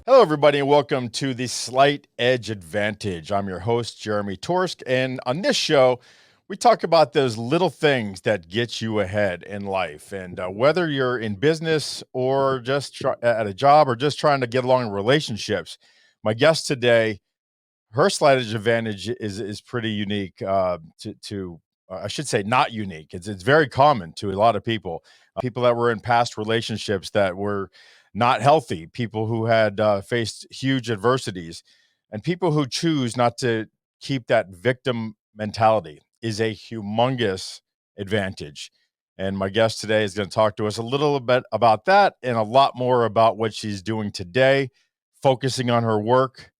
Hello, everybody, and welcome to the Slight Edge Advantage. I'm your host, Jeremy Torisk, and on this show, we talk about those little things that get you ahead in life. And whether you're in business or just at a job or just trying to get along in relationships, my guest today, her Slight Edge Advantage is pretty unique. I should say, not unique. It's very common to a lot of people. People that were in past relationships that were not healthy, people who had faced huge adversities, and people who choose not to keep that victim mentality is a humongous advantage. And my guest today is going to talk to us a little bit about that and a lot more about what she's doing today, focusing on her work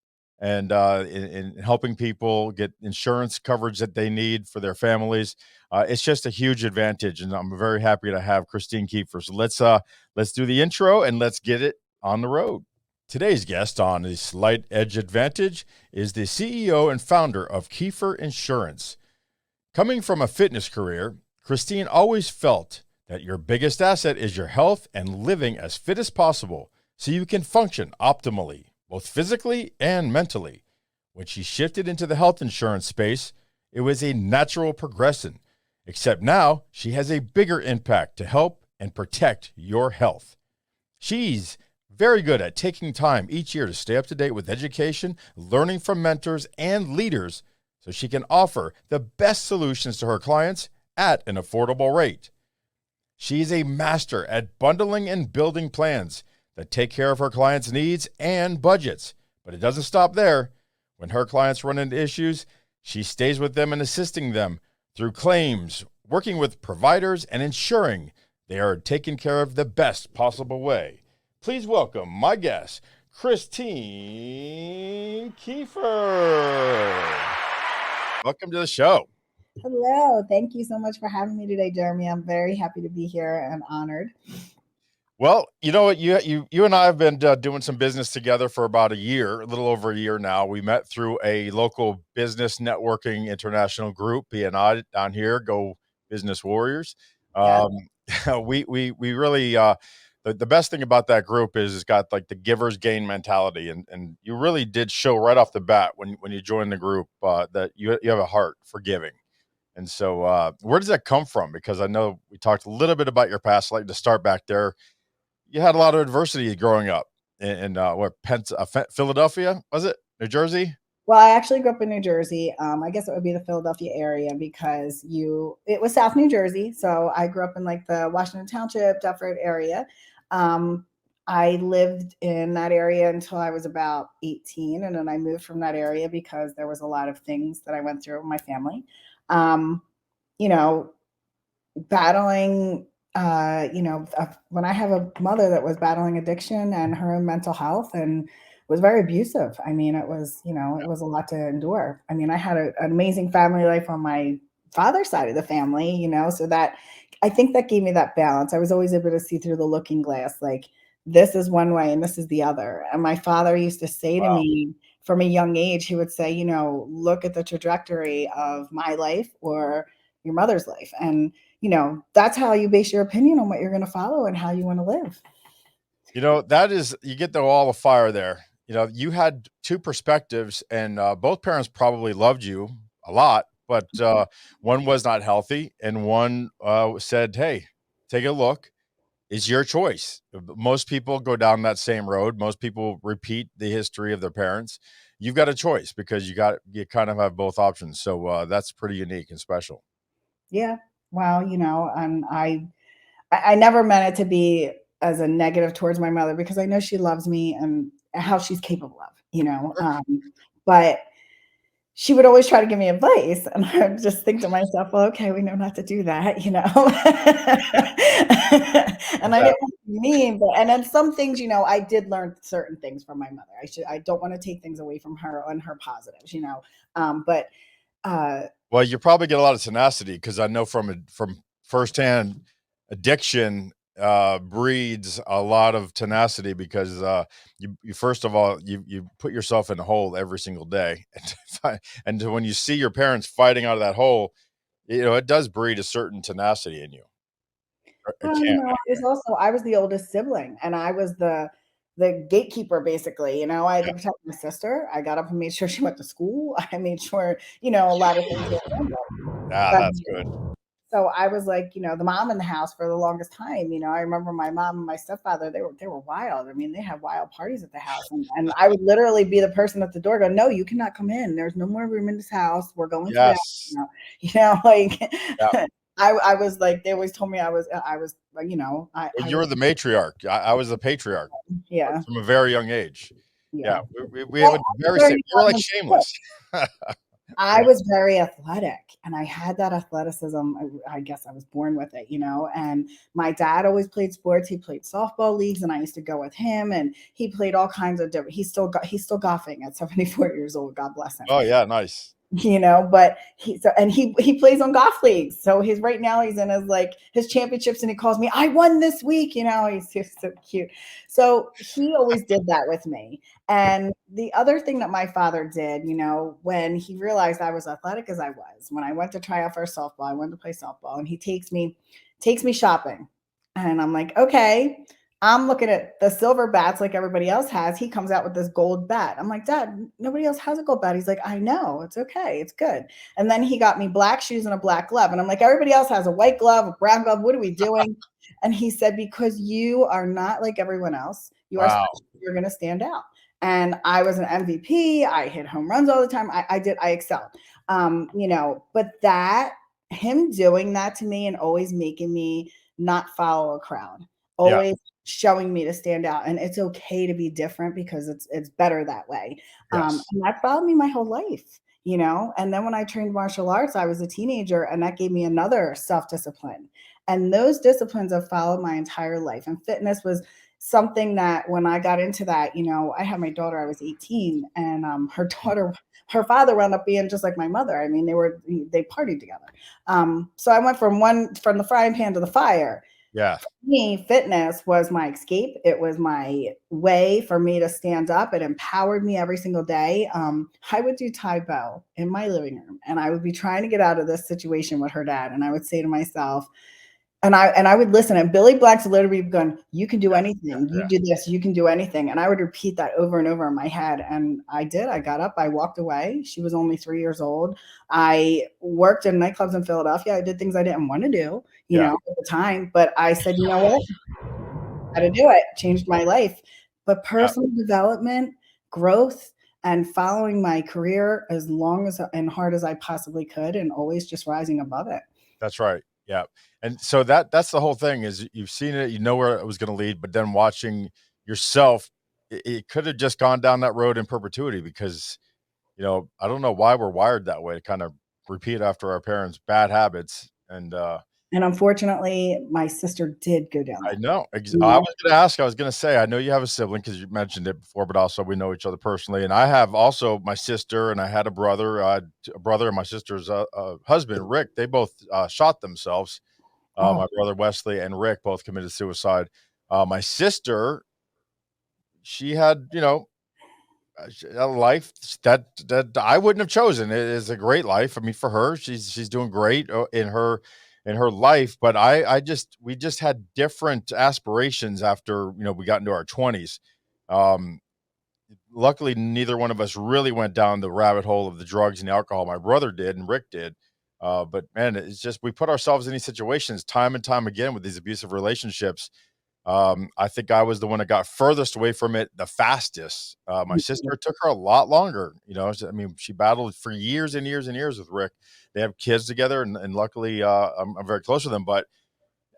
and in helping people get insurance coverage that they need for their families. It's just a huge advantage, and I'm very happy to have Christine Kieffer. So let's do the intro and let's get it on the road. Today's guest on the Slight Edge Advantage is the CEO and founder of Kieffer Insurance. Coming from a fitness career, Christine always felt that your biggest asset is your health and living as fit as possible so you can function optimally, both physically and mentally. When she shifted into the health insurance space, it was a natural progression, except now she has a bigger impact to help and protect your health. She's very good at taking time each year to stay up to date with education, learning from mentors and leaders so she can offer the best solutions to her clients at an affordable rate. She's a master at bundling and building plans that take care of her clients' needs and budgets. But it doesn't stop there. When her clients run into issues, she stays with them and assisting them through claims, working with providers, and ensuring they are taken care of the best possible way. Please welcome my guest, Christine Kieffer. Welcome to the show. Hello. Thank you so much for having me today, Jeremy. I'm very happy to be here and honored. Well, you know what? You and I have been doing some business together for about a little over a year now. We met through a local business networking international group, BNI down here, Go Business Warriors. Yeah. We really the best thing about that group is it's got like the givers gain mentality, and you really did show right off the bat when you joined the group that you have a heart for giving. And so, where does that come from? Because I know we talked a little bit about your past. I'd like to start back there. You had a lot of adversity growing up in Philadelphia, was it? New Jersey? Well, I actually grew up in New Jersey. I guess it would be the Philadelphia area because it was South New Jersey. So I grew up in like the Washington Township, Deptford area. I lived in that area until I was about 18. And then I moved from that area because there was a lot of things that I went through with my family. Battling when I have a mother that was battling addiction and her own mental health and was very abusive. I mean, it was a lot to endure. I mean, I had an amazing family life on my father's side of the family, so that I think that gave me that balance. I was always able to see through the looking glass, like this is one way and this is the other. And my father used to say to me from a young age, he would say, look at the trajectory of my life or your mother's life. And that's how you base your opinion on what you're going to follow and how you want to live. You get the wall of fire there. You had two perspectives, and both parents probably loved you a lot, but one was not healthy, and one said, hey, take a look. It's your choice. Most people go down that same road. Most people repeat the history of their parents. You've got a choice because you kind of have both options. So that's pretty unique and special. Yeah. Well, and I never meant it to be as a negative towards my mother because I know she loves me and how she's capable of, but she would always try to give me advice. And I would just think to myself, well, okay, we know not to do that, and I didn't want to be mean, and then some things, I did learn certain things from my mother. I don't want to take things away from her on her positives, but well, you probably get a lot of tenacity because I know from firsthand, addiction breeds a lot of tenacity because you first of all you put yourself in a hole every single day, and when you see your parents fighting out of that hole, it does breed a certain tenacity in you. I Oh, can't. no, I was the oldest sibling, and I was the gatekeeper, basically. I had to protect my sister. I got up and made sure she went to school. I made sure, a lot of things were handled. Ah, But that's good. so I was like, the mom in the house for the longest time. I remember my mom and my stepfather, they were wild. I mean, they had wild parties at the house. And I would literally be the person at the door going, no, you cannot come in. There's no more room in this house. We're going to bed. Yes. Like Yeah. I was like, they always told me I was, Well, I you was, were the matriarch. I was the patriarch yeah, from a very young age. Yeah, yeah. we have Well, a I was very very same. We're like young. shameless. I Yeah. was very athletic and I had that athleticism. I guess I was born with it, and my dad always played sports. He played softball leagues and I used to go with him, and he played all kinds of different, he's still golfing at 74 years old. God bless him. Oh yeah, nice. But he plays on golf leagues. So he's right now he's in his championships and he calls me, I won this week. He's so cute. So he always did that with me. And the other thing that my father did, when he realized I was athletic as I was, when I went to try out for softball, I went to play softball, and he takes me shopping. And I'm like, okay. I'm looking at the silver bats like everybody else has. He comes out with this gold bat. I'm like, Dad, nobody else has a gold bat. He's like, I know. It's okay. It's good. And then he got me black shoes and a black glove. And I'm like, everybody else has a white glove, a brown glove. What are we doing? And he said, because you are not like everyone else. You are Wow. special. You're going to stand out. And I was an MVP. I hit home runs all the time. I excelled. But him doing that to me and always making me not follow a crowd, Yeah, always showing me to stand out, and it's okay to be different because it's better that way. yes, And that followed me my whole life. And then when I trained martial arts, I was a teenager, and that gave me another self-discipline. And those disciplines have followed my entire life. And fitness was something that when I got into that, I had my daughter, I was 18, and her father wound up being just like my mother. I mean, they partied together. So I went from the frying pan to the fire. yeah, Me, fitness was my escape. It was my way for me to stand up. It empowered me every single day. I would do Tai Bo in my living room, and I would be trying to get out of this situation with her dad. And I would say to myself, and I would listen. And Billy Black's literally going, "You can do anything. You yeah, do this. You can do anything." And I would repeat that over and over in my head. And I did. I got up. I walked away. She was only 3 years old. I worked in nightclubs in Philadelphia. I did things I didn't want to do, yeah. at the time. But I said, you know what? How to do it. Changed my life. But Yeah. personal development, growth, and following my career as long as and hard as I possibly could, and always just rising above it. That's right. Yeah. And so that's the whole thing is you've seen it, you know where it was going to lead, but then watching yourself, it could have just gone down that road in perpetuity because, I don't know why we're wired that way to kind of repeat after our parents' bad habits. And And unfortunately, my sister did go down I that. know. You I know? was going to ask, I was going to say, I know you have a sibling because you mentioned it before, but also we know each other personally. And I have also my sister, and I had a brother, and my sister's husband, Rick. They both shot themselves. Oh, My brother Wesley and Rick both committed suicide. My sister, she had, a life that I wouldn't have chosen. It is a great life. I mean, for her, she's doing great in her life. But we just had different aspirations after we got into our 20s. Um, Luckily, neither one of us really went down the rabbit hole of the drugs and the alcohol. My brother did, and Rick did. But man, it's just we put ourselves in these situations time and time again with these abusive relationships. I think I was the one that got furthest away from it the fastest. My sister took her a lot longer. I mean, she battled for years and years and years with Rick. They have kids together, and luckily, I'm very close with them. But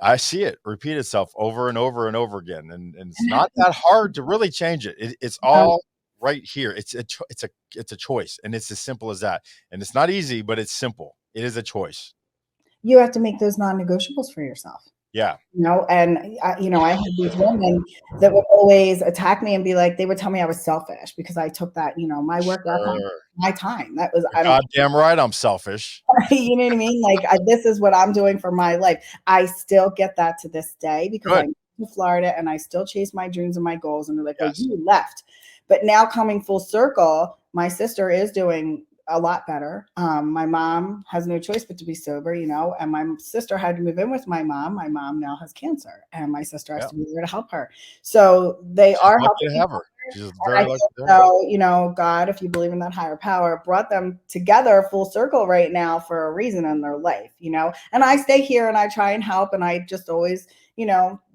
I see it repeat itself over and over and over again, and it's not that hard to really change it. It's all right here. It's a choice, and it's as simple as that. And it's not easy, but it's simple. It is a choice. you have to make those non-negotiables for yourself. Yeah, And I had these women that would always attack me and be like, they would tell me I was selfish because I took that, my work ethic, sure. my time. That was, You're I don't goddamn right. I'm selfish. you know what I mean? Like, this is what I'm doing for my life. I still get that to this day because I Good. moved to Florida and I still chase my dreams and my goals. And they're like, well, Yes. you left. But now coming full circle, my sister is doing a lot better. My mom has no choice but to be sober, and my sister had to move in with my mom. My mom now has cancer, and my sister has Yeah. to be there to help her. So they She's are lucky helping to each have her. other. She's And I very lucky feel to have her. so, God, if you believe in that higher power, brought them together full circle right now for a reason in their life. And I stay here and I try and help, and I just always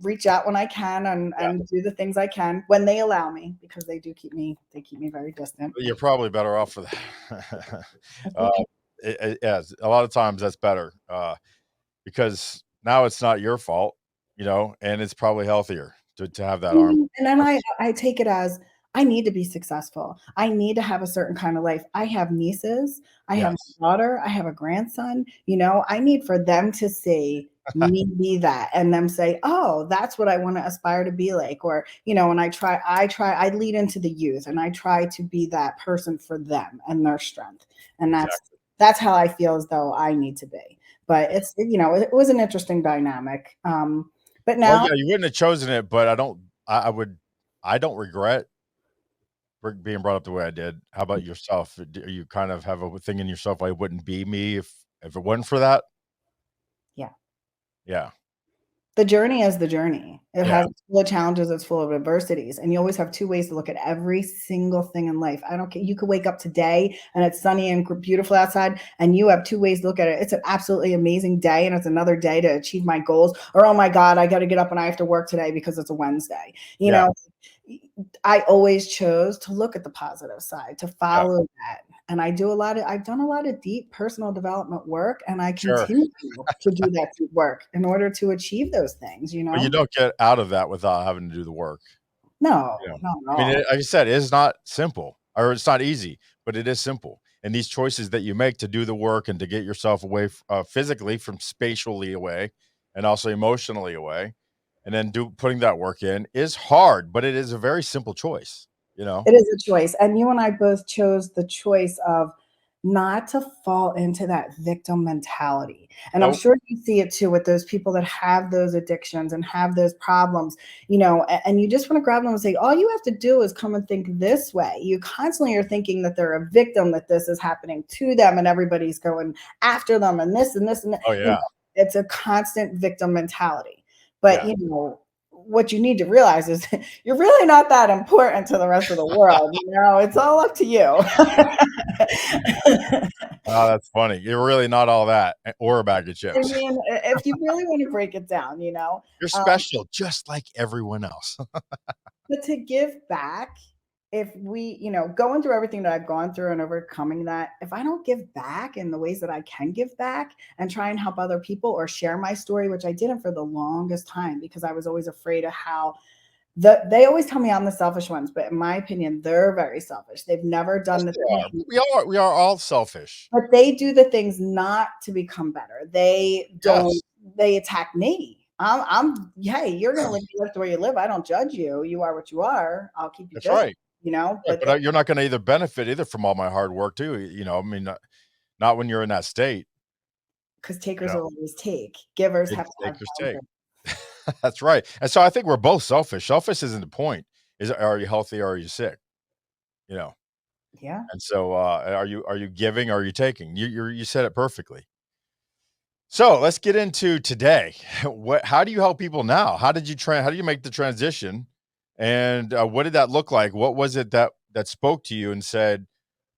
reach out when I can Yeah. and do the things I can when they allow me, because they keep me very distant. You're probably better off for that. That's Uh, okay. yeah, a lot of times that's better, because now it's not your fault, and it's probably healthier to have that arm. And then I That's I take it as I need to be successful. I need to have a certain kind of life. I have nieces, I have yes. a daughter, I have a grandson. I need for them to see me be that and them say, "Oh, that's what I want to aspire to be like." Or, and I lead into the youth and I try to be that person for them and their strength. And that's Exactly. that's how I feel as though I need to be. But it was an interesting dynamic. But Well, now yeah, you wouldn't have chosen it, but I don't regret being brought up the way I did. How about yourself? Do you kind of have a thing in yourself, "I wouldn't be me if it wasn't for that?" yeah. Yeah. The journey is the journey. Yeah. It's full of challenges, it's full of adversities, and you always have 2 ways to look at every single thing in life. I don't care, you could wake up today and it's sunny and beautiful outside, and you have 2 ways to look at it. It's an absolutely amazing day, and it's another day to achieve my goals, or, "Oh my god, I gotta get up and I have to work today because it's a Wednesday." You Yeah. know? I always chose to look at the positive side, to Yeah. follow that, and I've done a lot of deep personal development work, and I Sure. continue to do that deep work in order to achieve those things, you But you know? don't get out of that without having to do the work. No, Yeah. not at I mean, all. like I said, it's not simple or it's not easy, but it is simple. And these choices that you make to do the work and to get yourself away physically from spatially away and also emotionally away, and then putting that work in is hard, but it is a very simple choice, you know? It is a choice, and you and I both chose the choice of not to fall into that victim mentality, and I'm Nope. sure you see it too with those people that have those addictions and have those problems, and you just wanna grab them and say, "All you have to do is come and think this way." You constantly are thinking that they're a victim, that this is happening to them, and everybody's going after them, and this and this and that, Oh, yeah. it's a constant victim mentality, but, Yeah. what you need to realize is you're really not that important to the rest of the world. It's all up to you. Oh, that's funny. You're really not all that or a bag of I chips. mean, if you really want to break it down, You're um, special just like everyone else. but to give back, if we, going through everything that I've gone through and overcoming that, if I don't give back in the ways that I can give back and try and help other people or share my story, which I didn't for the longest time because I was always afraid of how they always tell me I'm the selfish ones, but in my opinion, they're very selfish. They've never Yes, done the they are. thing, We are all selfish. but they do the things not to become better. Yes. They attack me. Hey, you're gonna live your life the way you live. I don't judge you. You are what you are. I'll keep you That's busy, right. Right, but but, you're not gonna either benefit either from all my hard work too, I mean, not when you're in that state, because you takers know? will always take. Givers Take have to have takers take. boundaries. That's right, and so I think we're both selfish. Selfish isn't the point. Are you healthy or are you sick? You know? Yeah. And so, are you giving or are you taking? You said it perfectly. So, let's get into today. How do you help people now? How do you make the transition? And, what did that look like? What was it that spoke to you and said,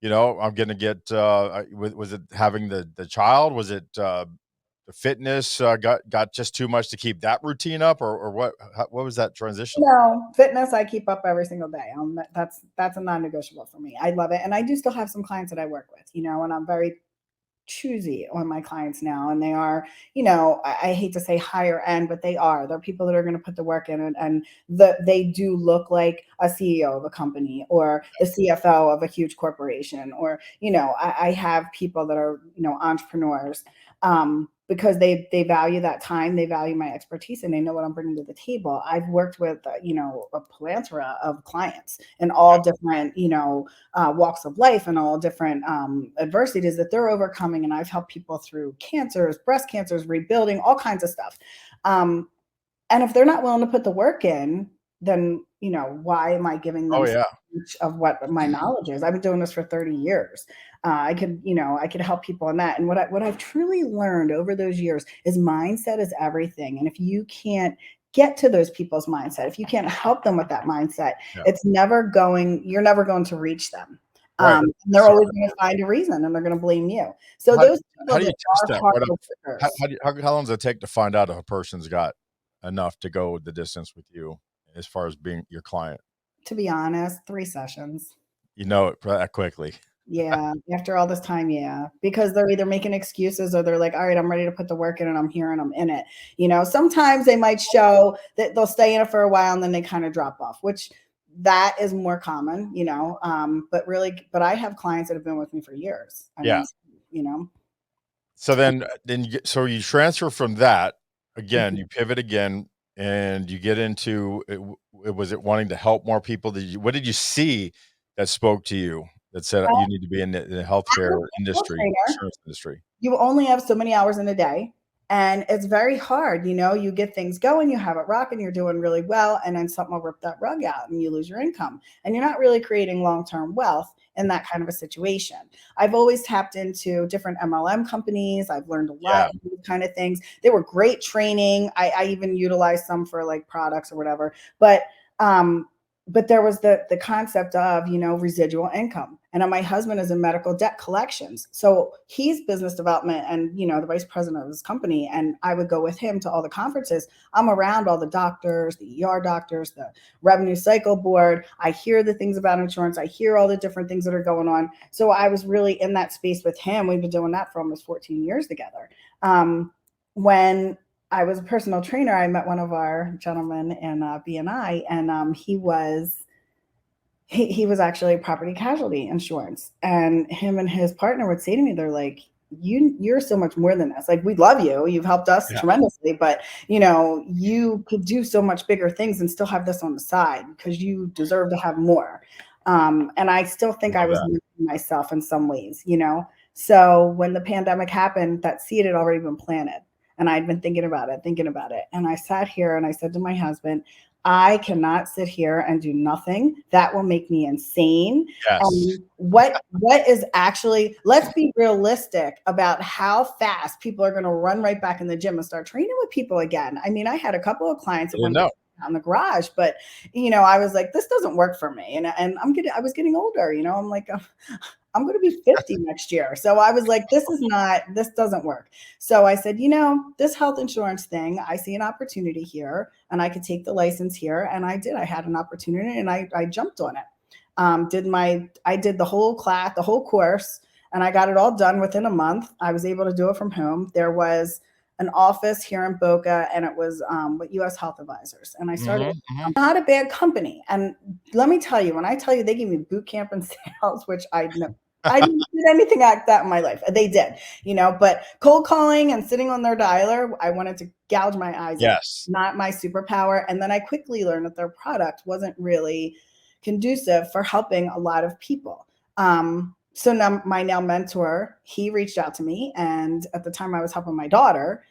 "I'm gonna get," was it having the child? Was it, the fitness, got just too much to keep that routine up, or what was that transition like? No, fitness I keep up every single day. That's a non-negotiable for me. I love it, and I do still have some clients that I work with, and I'm very choosy on my clients now, and they are, I hate to say higher end, but they are. They're people that are going to put the work in, and they do look like a CEO of a company or the CFO of a huge corporation, or I have people that are entrepreneurs, because they value that time, they value my expertise, and they know what I'm bringing to the table. I've worked with a plethora of clients in all different walks of life and all different adversities that they're overcoming. And I've helped people through cancers, breast cancers, rebuilding, all kinds of stuff. And if they're not willing to put the work in, then, why am I giving Oh them so yeah. much of what my knowledge is? I've been doing this for 30 years. I could help people in that. And what I've truly learned over those years is mindset is everything. And if you can't get to those people's mindset, if you can't help them with that mindset, Yeah. you're never going to reach them. Right. And they're always going to find a reason and they're going to blame you. So How, those how people do you that test are that? hard workers, How long does it take to find out if a person's got enough to go the distance with you as far as being your client? to be honest, 3 sessions. You know it that quickly. Yeah, after all this time, yeah, because they're either making excuses or they're like, "All right, I'm ready to put the work in and I'm here and I'm in it." Sometimes they might show that they'll stay in it for a while and then they kind of drop off, which that is more common, but I have clients that have been with me for years. I Yeah. mean, you know, So so you transfer from that again, Mhm. you pivot again, and you get into it. Was it wanting to help more people? What did you see that spoke to you that said you Well, need to be in the as a healthcare personal industry, trainer, insurance industry? you only have so many hours in a day. And it's very hard, you get things going, you have it rocking, you're doing really well, and then something will rip that rug out and you lose your income. And you're not really creating long-term wealth in that kind of a situation. I've always tapped into different MLM companies. I've learned a lot Yeah. of these kind of things. They were great training. I even utilized some for like products or whatever. Um, but there was the concept of residual income, and my husband is in medical debt collections, so he's business development and the vice president of his company, and I would go with him to all the conferences. I'm around all the doctors, the doctors, the revenue cycle board. I hear the things about insurance. I hear all the different things that are going on. So I was really in that space with him. We've been doing that for almost 14 years together. When I was a personal trainer, I met one of our gentlemen in BNI, and he was actually property casualty insurance, and him and his partner would say to me, they're like, you're so much more than this. Like, we love you. You've helped us Yeah. tremendously, but you could do so much bigger things and still have this on the side because you deserve to have more. And I still think I Love was that. limiting myself in some ways. So when the pandemic happened, that seed had already been planted. And I'd been thinking about it, thinking about it. And I sat here and I said to my husband, I cannot sit here and do nothing. That will make me insane. Yes. What is actually, let's be realistic about how fast people are going to run right back in the gym and start training with people again. I mean, I had a couple of clients I that didn't wanted to know. out in the garage, but I was like, this doesn't work for me. And I was getting older, I'm like, I'm going to be 50 next year. So I was like, this doesn't work. So I said, this health insurance thing, I see an opportunity here and I could take the license here. And I did. I had an opportunity and I jumped on it. I did the whole class, the whole course, and I got it all done within a month. I was able to do it from home. There was an office here in Boca, and it was with US Health Advisors. And I started Mhm, mhm. not a bad company. And let me tell you, when I tell you they gave me boot camp and sales, which I didn't do anything like that in my life. They did, but cold calling and sitting on their dialer, I wanted to gouge my eyes out. Yes. Not my superpower. And then I quickly learned that their product wasn't really conducive for helping a lot of people. So now my mentor, he reached out to me, and at the time I was helping my daughter.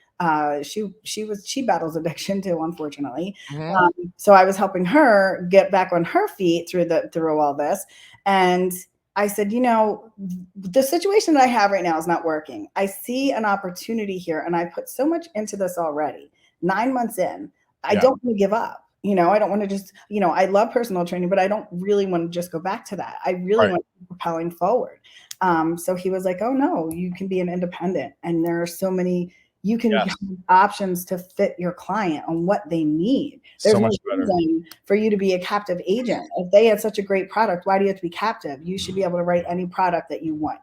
She battles addiction too, unfortunately. Mhm. So I was helping her get back on her feet through all this, and I said, the situation that I have right now is not working. I see an opportunity here, and I put so much into this already. 9 months in, I Yeah. don't want to give up. I don't want to just, I love personal training, but I don't really want to just go back to that. I really Right. want to keep propelling forward. So he was like, oh no, you can be an independent. And there are so many, you can have Yes. options to fit your client on what they need. So There's no much better. reason for you to be a captive agent. If they had such a great product, why do you have to be captive? You should be able to write any product that you want.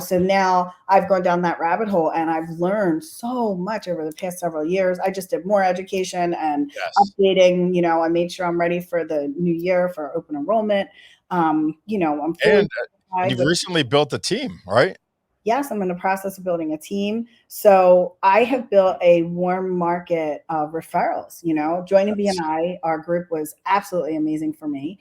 So now I've gone down that rabbit hole and I've learned so much over the past several years. I just did more education and Yes. updating. I made sure I'm ready for the new year for open enrollment. I'm fully And certified you've with. recently built a team, right? Yes, I'm in the process of building a team. So I have built a warm market of referrals. Joining Yes. BNI, our group was absolutely amazing for me.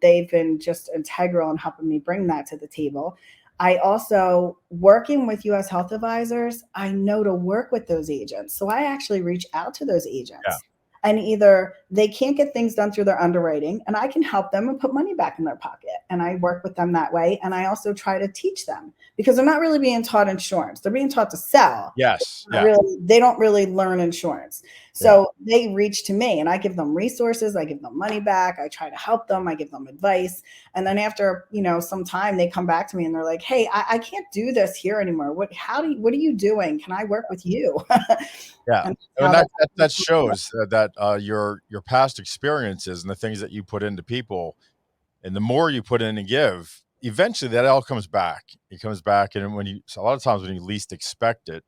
They've been just integral in helping me bring that to the table. I also, working with US Health Advisors, I know to work with those agents. So I actually reach out to those Yeah. agents and either they can't get things done through their underwriting, and I can help them and put money back in their pocket. And I work with them that way. And I also try to teach them, because they're not really being taught insurance. They're being taught to sell. Yes. Not Yeah. really, they don't really learn insurance. Yeah. So they reach to me, and I give them resources. I give them money back. I try to help them. I give them advice. And then after, some time, they come back to me and they're like, "Hey, I can't do this here anymore. What are you doing? Can I work with you?" Yeah. And And how that that shows that your past experiences and the things that you put into people, and the more you put in and give, eventually that all comes back. It comes back, and a lot of times when you least expect it,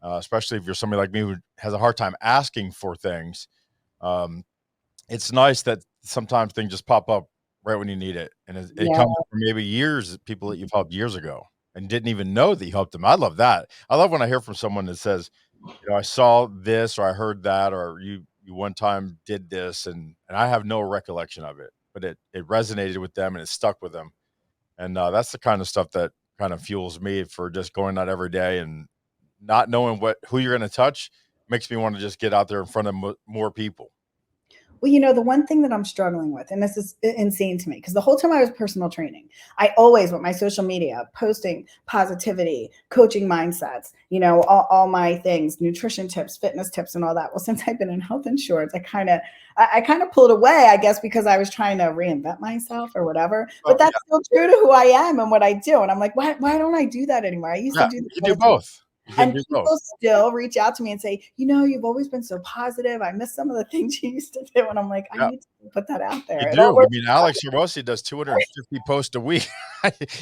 especially if you're somebody like me who has a hard time asking for things, um, it's nice that sometimes things just pop up right when you need it, and it yeah. comes from maybe years people that you've helped years ago and didn't even know that you helped them. I love that. I love when I hear from someone that says, I saw this or I heard that, or you one time did this, and I have no recollection of it, but it resonated with them and it stuck with them. And that's the kind of stuff that kind of fuels me for just going out every day, and not knowing who you're going to touch makes me want to just get out there in front of more people. Well, the one thing that I'm struggling with, and this is insane to me, because the whole time I was personal training, I always, with my social media, posting positivity, coaching mindsets, all my things, nutrition tips, fitness tips, and all that. Well, since I've been in health insurance, I kind of pulled away, I guess, because I was trying to reinvent myself or whatever. But Oh that's yeah, still true to who I am and what I do. And I'm like, why don't I do that anymore? I used to yeah. do this You all can the do time. both. You can And do both. people still reach out to me and say, you've always been so positive. I miss some of the things you used to do. And I'm like, I Yeah, need to put that out you there. It all do. I works mean, Alex Hermosi does 250 posts a week.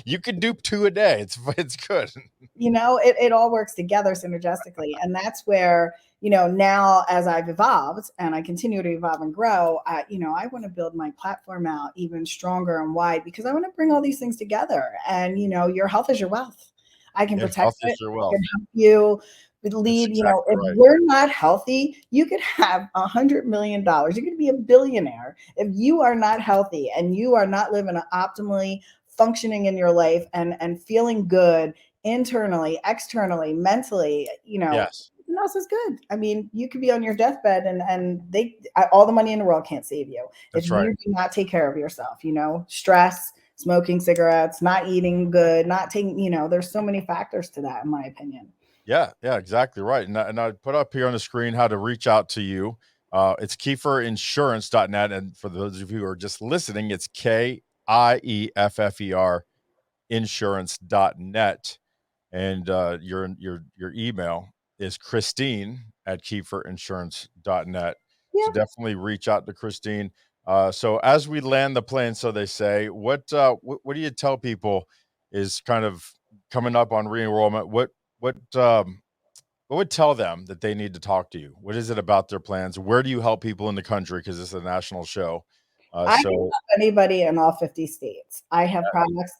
You can do two a day. It's good. it all works together synergistically. And that's where, now as I've evolved and I continue to evolve and grow, I want to build my platform out even stronger and wide, because I want to bring all these things together. And, your health is your wealth. I can And protect health is it. your I can wealth. help you That's lead. exactly If right. we're not healthy, you could have $100 million. You could be a billionaire. If you are not healthy and you are not living an optimally functioning in your life and feeling good internally, externally, mentally, Yes, everything else is good. I mean, you could be on your deathbed and all the money in the world can't save you if that's right. you do not take care of yourself. Stress, smoking cigarettes, not eating good, not taking, there's so many factors to that, in my opinion. Yeah, yeah, exactly right. And I put up here on the screen how to reach out to you. It's kiefferinsurance.net. And for those of you who are just listening, it's Kieffer insurance.net. And your email is Christine at kiefferinsurance.net. So Yeah. definitely reach out to Christine. So as we land the plane, so they say, what do you tell people is kind of coming up on re-enrollment? What what would tell them that they need to talk to you? What is it about their plans? Where do you help people in the country? Because it's a national show. I can So help anybody in all 50 states. I have yeah, products,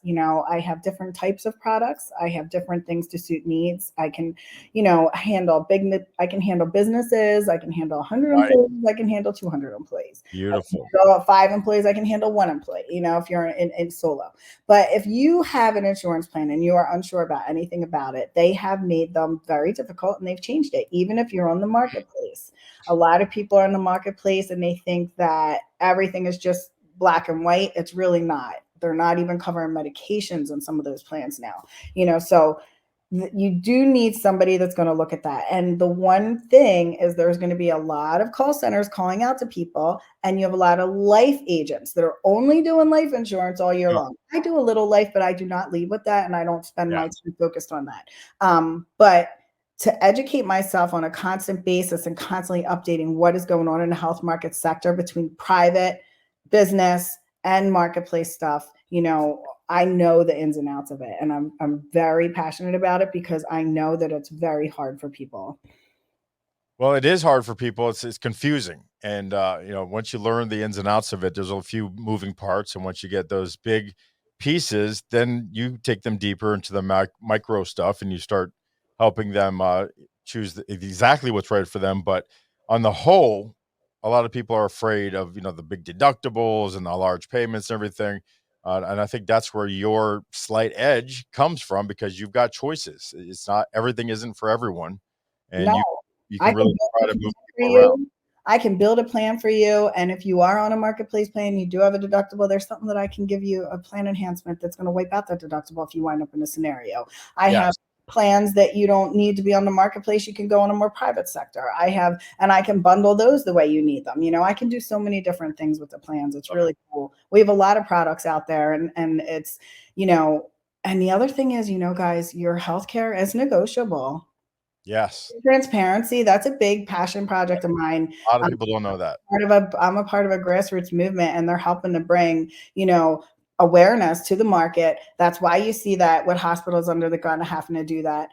I have different types of products. I have different things to suit needs. I can, I can handle businesses. I can handle 100 right, employees. I can handle 200 employees. I can beautiful. handle 5 employees. I can handle one employee, if you're in solo. But if you have an insurance plan and you are unsure about anything about it, they have made them very difficult and they've changed it, even if you're on the marketplace. A lot of people are in the marketplace and they think that everything is just black and white. It's really not. They're not even covering medications in some of those plans now. So you do need somebody that's going to look at that. And the one thing is there's going to be a lot of call centers calling out to people, and you have a lot of life agents that are only doing life insurance all year Yep, long. I do a little life, but I do not lead with that, and I don't spend yeah, my time focused on that. But to educate myself on a constant basis and constantly updating what is going on in the health market sector between private, business, and marketplace stuff, I know the ins and outs of it, and I'm very passionate about it because I know that it's very hard for people. well, it is hard for people. It's confusing, and once you learn the ins and outs of it, there's a few moving parts, and once you get those big pieces, then you take them deeper into the micro stuff, and you start helping them choose exactly what's right for them. But on the whole, a lot of people are afraid of the big deductibles and the large payments and everything. And I think that's where your slight edge comes from, because you've got choices. It's not everything isn't for everyone, and No, you I can can really build try the to future move for people around. you. I can build a plan for you. And if you are on a marketplace plan, you do have a deductible, there's something that I can give you, a plan enhancement that's going to wipe out that deductible if you wind up in a scenario. I have Yes. plans that you don't need to be on the marketplace. You can go on a more private sector. And I can bundle those the way you need them. I can do so many different things with the plans. It's really cool. We have a lot of products out there, and it's, and the other thing is, guys, your healthcare is negotiable. Yes. Transparency, that's a big passion project of mine. A lot of I'm people don't know that. I'm a part of a grassroots movement, and they're helping to bring, awareness to the market. That's why you see that with hospitals under the gun having to do that.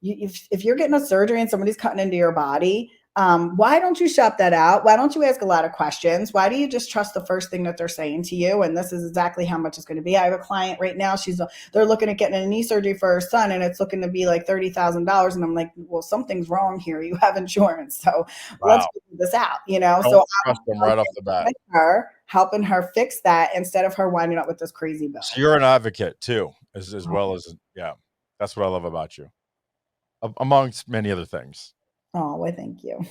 If you're getting a surgery and somebody's cutting into your body, why don't you shop that out? Why don't you ask a lot of questions? Why do you just trust the first thing that they're saying to you? And this is exactly how much it's going to be. I have a client right now. They're looking at getting a knee surgery for her son, and it's looking to be like $30,000. And I'm like, well, something's wrong here. You have insurance, so let's Wow. figure this out. Don't So trust them right off the bat. helping her fix that instead of her winding up with this crazy bill. So you're an advocate too, as well as, yeah. That's what I love about you, amongst many other things. Oh, well, thank you.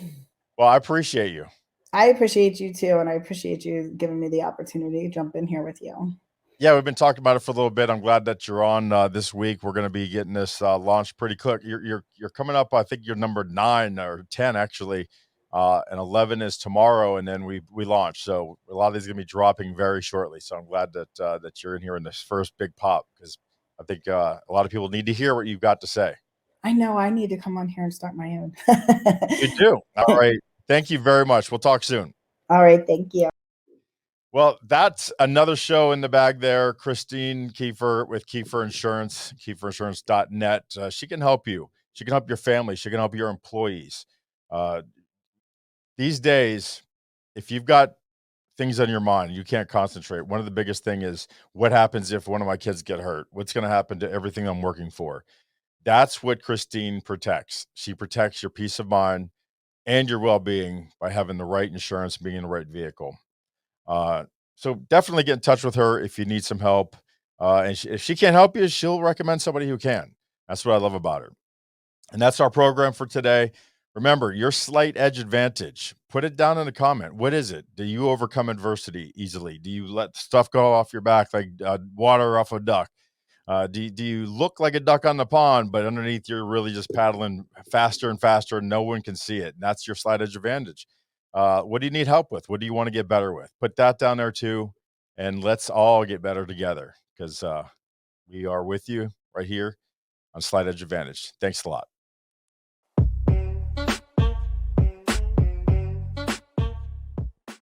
Well, I appreciate you. I appreciate you too, and I appreciate you giving me the opportunity to jump in here with you. Yeah, we've been talking about it for a little bit. I'm glad that you're on this week. We're going to be getting this launched pretty quick. You're coming up. I think you're number 9 or 10 actually, and 11 is tomorrow, and then we launch. So a lot of these are going to be dropping very shortly. So I'm glad that you're in here in this first big pop, because I think a lot of people need to hear what you've got to say. I know I need to come on here and start my own. You do. All right. Thank you very much. We'll talk soon. All right, thank you. Well, that's another show in the bag there. Christine Kieffer with Kieffer Insurance, kiefferinsurance.net. She can help you. She can help your family. She can help your employees. Uh, these days, if you've got things on your mind, you can't concentrate. One of the biggest thing is, what happens if one of my kids get hurt? What's going to happen to everything I'm working for? That's what Christine protects. She protects your peace of mind and your well-being by having the right insurance, being in the right vehicle. Uh, so definitely get in touch with her if you need some help. And if she can't help you, she'll recommend somebody who can. That's what I love about her. And that's our program for today. Remember, your slight edge advantage. Put it down in a comment. What is it? Do you overcome adversity easily? Do you let stuff go off your back like water off a duck? Do you look like a duck on the pond, but underneath you're really just paddling faster and faster and no one can see it? And that's your slight edge advantage. What do you need help with? What do you want to get better with? Put that down there too. And let's all get better together, because we are with you right here on Slight Edge Advantage. Thanks a lot.